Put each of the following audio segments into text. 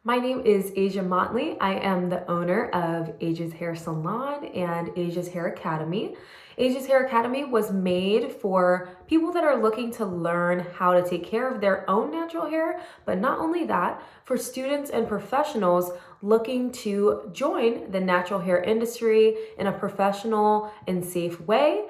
My name is Asia Motley. I am the owner of Asia's Hair Salon and Asia's Hair Academy. Asia's Hair Academy was made for people that are looking to learn how to take care of their own natural hair, but not only that, for students and professionals looking to join the natural hair industry in a professional and safe way.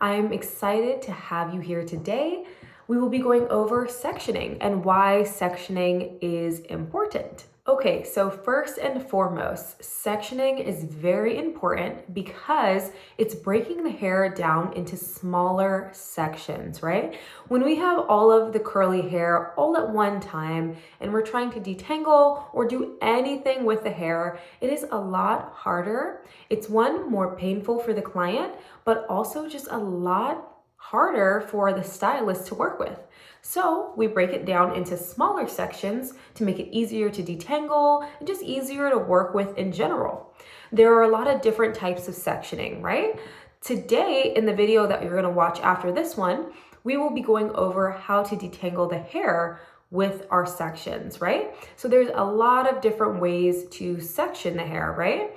I'm excited to have you here today. We will be going over sectioning and why sectioning is important. Okay, so first and foremost, sectioning is very important because it's breaking the hair down into smaller sections, right? When we have all of the curly hair all at one time and we're trying to detangle or do anything with the hair, it is a lot harder. It's more painful for the client, but also just a lot harder for the stylist to work with. So we break it down into smaller sections to make it easier to detangle and just easier to work with in general. There are a lot of different types of sectioning, right? Today, in the video that you're gonna watch after this one, we will be going over how to detangle the hair with our sections, right? So there's a lot of different ways to section the hair, right?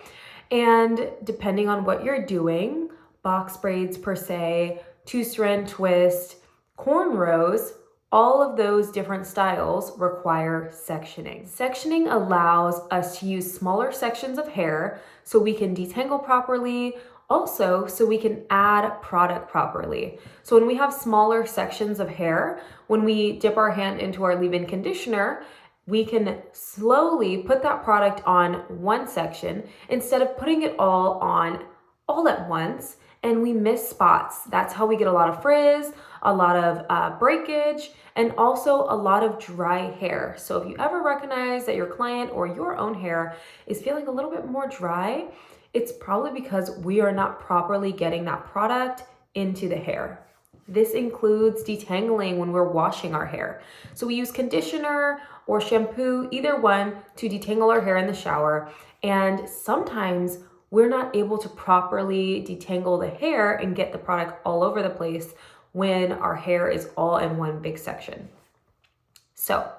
And depending on what you're doing, box braids per se, two-strand twist, cornrows, all of those different styles require sectioning. Sectioning allows us to use smaller sections of hair so we can detangle properly, also so we can add product properly. So when we have smaller sections of hair, when we dip our hand into our leave-in conditioner, we can slowly put that product on one section instead of putting it all on all at once, and we miss spots. That's how we get a lot of frizz, a lot of breakage, and also a lot of dry hair. So if you ever recognize that your client or your own hair is feeling a little bit more dry, it's probably because we are not properly getting that product into the hair. This includes detangling when we're washing our hair. So we use conditioner or shampoo, either one, to detangle our hair in the shower. And sometimes we're not able to properly detangle the hair and get the product all over the place when our hair is all in one big section. So,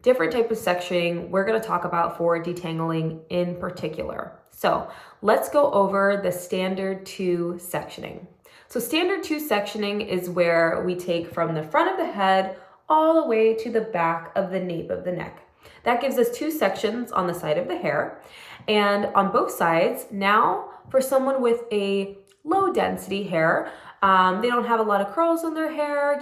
different type of sectioning we're going to talk about for detangling in particular. So, let's go over the standard 2 sectioning. So, standard 2 sectioning is where we take from the front of the head all the way to the back of the nape of the neck. That gives us 2 sections on the side of the hair. And on both sides, now for someone with a low density hair, they don't have a lot of curls in their hair,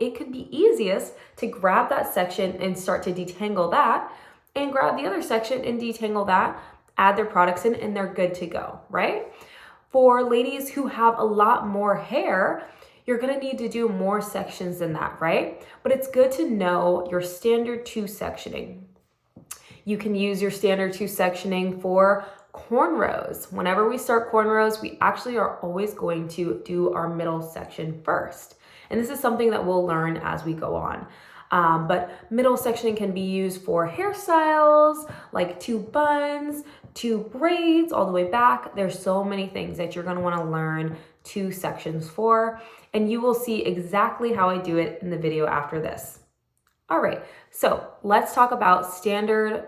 it could be easiest to grab that section and start to detangle that, and grab the other section and detangle that, add their products in, and they're good to go, right? For ladies who have a lot more hair, you're gonna need to do more sections than that, right? But it's good to know your standard 2 sectioning. You can use your standard 2 sectioning for cornrows. Whenever we start cornrows, we actually are always going to do our middle section first. And this is something that we'll learn as we go on. But middle sectioning can be used for hairstyles, like 2 buns, 2 braids, all the way back. There's so many things that you're gonna wanna learn 2 sections for, and you will see exactly how I do it in the video after this. All right, so let's talk about standard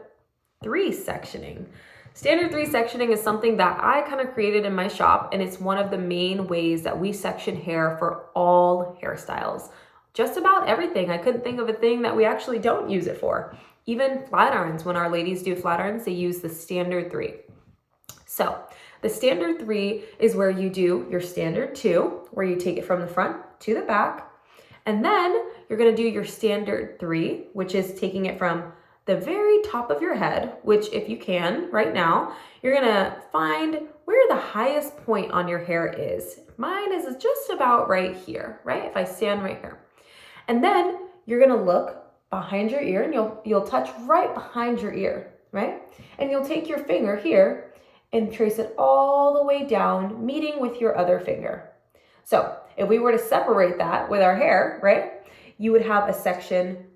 3 sectioning. Standard 3 sectioning is something that I kind of created in my shop, and it's one of the main ways that we section hair for all hairstyles. Just about everything. I couldn't think of a thing that we actually don't use it for. Even flat irons, when our ladies do flat irons, they use the standard 3. So the standard 3 is where you do your standard 2, where you take it from the front to the back, and then you're gonna do your standard 3, which is taking it from the very top of your head, which if you can right now, you're gonna find where the highest point on your hair is. Mine is just about right here, right? If I stand right here. And then you're gonna look behind your ear, and you'll touch right behind your ear, right? And you'll take your finger here and trace it all the way down, meeting with your other finger. So if we were to separate that with our hair, right, you would have a section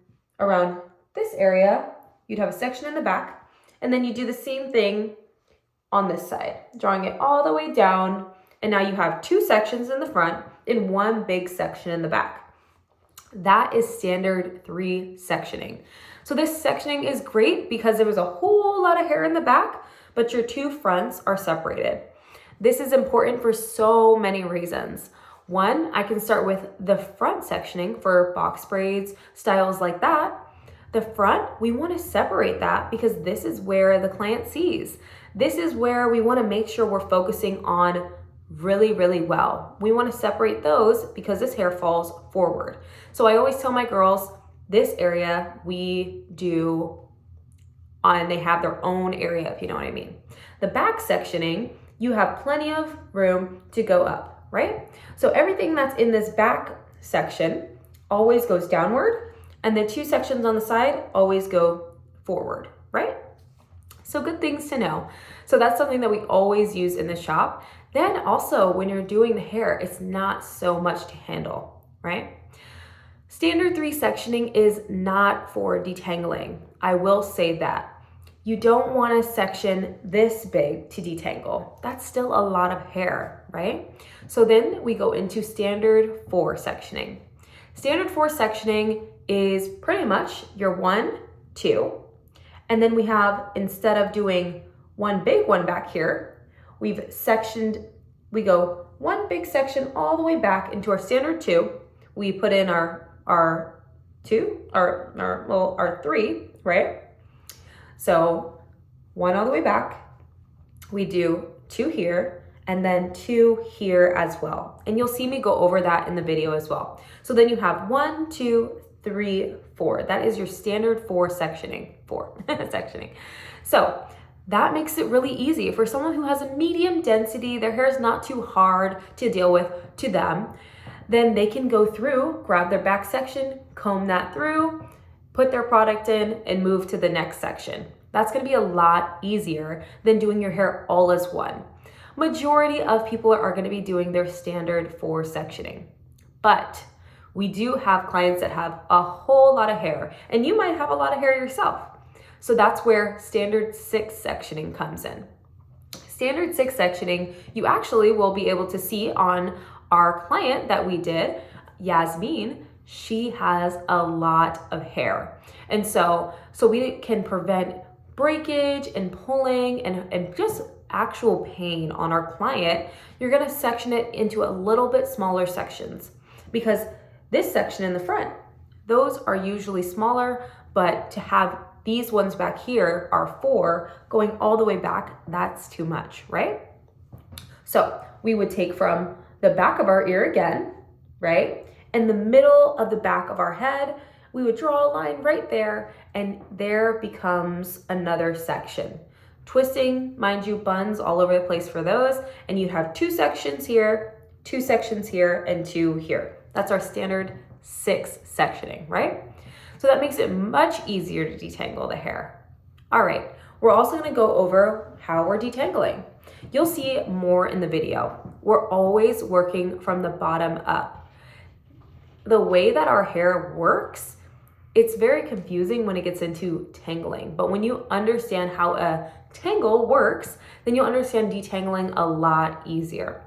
around this area, you'd have a section in the back, and then you do the same thing on this side, drawing it all the way down, and now you have 2 sections in the front and 1 big section in the back. That is standard 3 sectioning. So this sectioning is great because there was a whole lot of hair in the back, but your two fronts are separated. This is important for so many reasons. One, I can start with the front sectioning for box braids, styles like that. The front, we want to separate that because this is where the client sees. This is where we want to make sure we're focusing on really, really well. We want to separate those because this hair falls forward. So I always tell my girls, this area we do on, they have their own area, if you know what I mean. The back sectioning, you have plenty of room to go up, right? So everything that's in this back section always goes downward, and the two sections on the side always go forward, right? So good things to know. So that's something that we always use in the shop. Then also when you're doing the hair, it's not so much to handle, right? Standard 3 sectioning is not for detangling. I will say that. You don't want to section this big to detangle. That's still a lot of hair, right? So then we go into standard 4 sectioning. Standard 4 sectioning is pretty much your 1, 2, and then we have, instead of doing one big one back here, we've sectioned, we go one big section all the way back into our standard 2. We put in our 3, right? So 1 all the way back, we do 2 here, and then 2 here as well. And you'll see me go over that in the video as well. So then you have 1, 2, 3, 4. That is your standard 4 sectioning, sectioning. So that makes it really easy for someone who has a medium density, their hair is not too hard to deal with to them. Then they can go through, grab their back section, comb that through, put their product in, and move to the next section. That's gonna be a lot easier than doing your hair all as one. Majority of people are gonna be doing their standard 4 sectioning. But we do have clients that have a whole lot of hair, and you might have a lot of hair yourself. So that's where standard 6 sectioning comes in. Standard 6 sectioning, you actually will be able to see on our client that we did, Yasmin. She has a lot of hair. And so we can prevent breakage and pulling and just actual pain on our client. You're gonna section it into a little bit smaller sections, because this section in the front, those are usually smaller, but to have these ones back here are 4 going all the way back, that's too much, right? So we would take from the back of our ear again, right? And the middle of the back of our head, we would draw a line right there, and there becomes another section. Twisting, mind you, buns all over the place for those, and you'd have 2 sections here, 2 sections here, and 2 here. That's our standard 6 sectioning, right? So that makes it much easier to detangle the hair. All right, we're also gonna go over how we're detangling. You'll see more in the video. We're always working from the bottom up. The way that our hair works, it's very confusing when it gets into tangling, but when you understand how a tangle works, then you'll understand detangling a lot easier.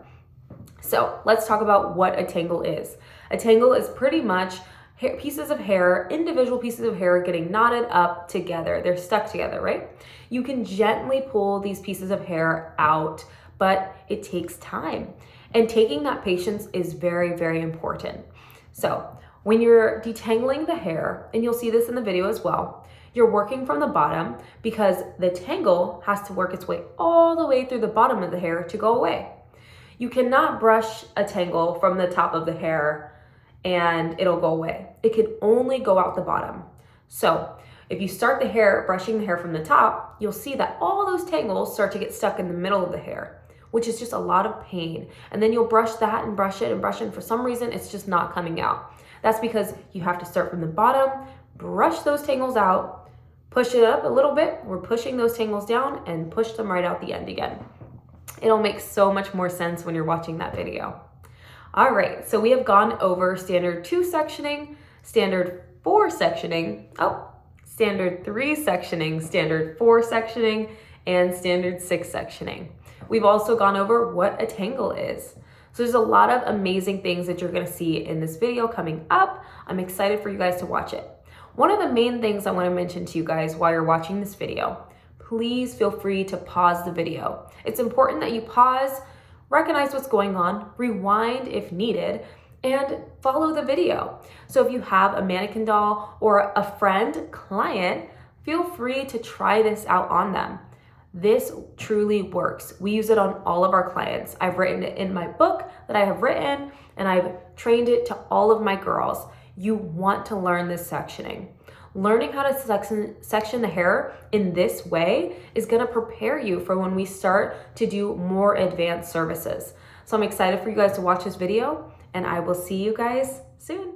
So let's talk about what a tangle is. A tangle is pretty much pieces of hair, individual pieces of hair getting knotted up together. They're stuck together, right? You can gently pull these pieces of hair out, but it takes time. And taking that patience is very, very important. So when you're detangling the hair, and you'll see this in the video as well, you're working from the bottom because the tangle has to work its way all the way through the bottom of the hair to go away. You cannot brush a tangle from the top of the hair and it'll go away. It can only go out the bottom. So if you start the hair, brushing the hair from the top, you'll see that all those tangles start to get stuck in the middle of the hair, which is just a lot of pain. And then you'll brush that and brush it and brush it, and for some reason, it's just not coming out. That's because you have to start from the bottom, brush those tangles out, push it up a little bit. We're pushing those tangles down and push them right out the end again. It'll make so much more sense when you're watching that video. All right, so we have gone over standard 2 sectioning, standard 4 sectioning, standard 3 sectioning, standard 4 sectioning, and standard 6 sectioning. We've also gone over what a tangle is. So there's a lot of amazing things that you're gonna see in this video coming up. I'm excited for you guys to watch it. One of the main things I want to mention to you guys while you're watching this video, please feel free to pause the video. It's important that you pause, recognize what's going on, rewind if needed, and follow the video. So if you have a mannequin doll or a friend, client, feel free to try this out on them. This truly works. We use it on all of our clients. I've written it in my book that I have written, and I've trained it to all of my girls. You want to learn this sectioning. Learning how to section the hair in this way is gonna prepare you for when we start to do more advanced services. So I'm excited for you guys to watch this video, and I will see you guys soon.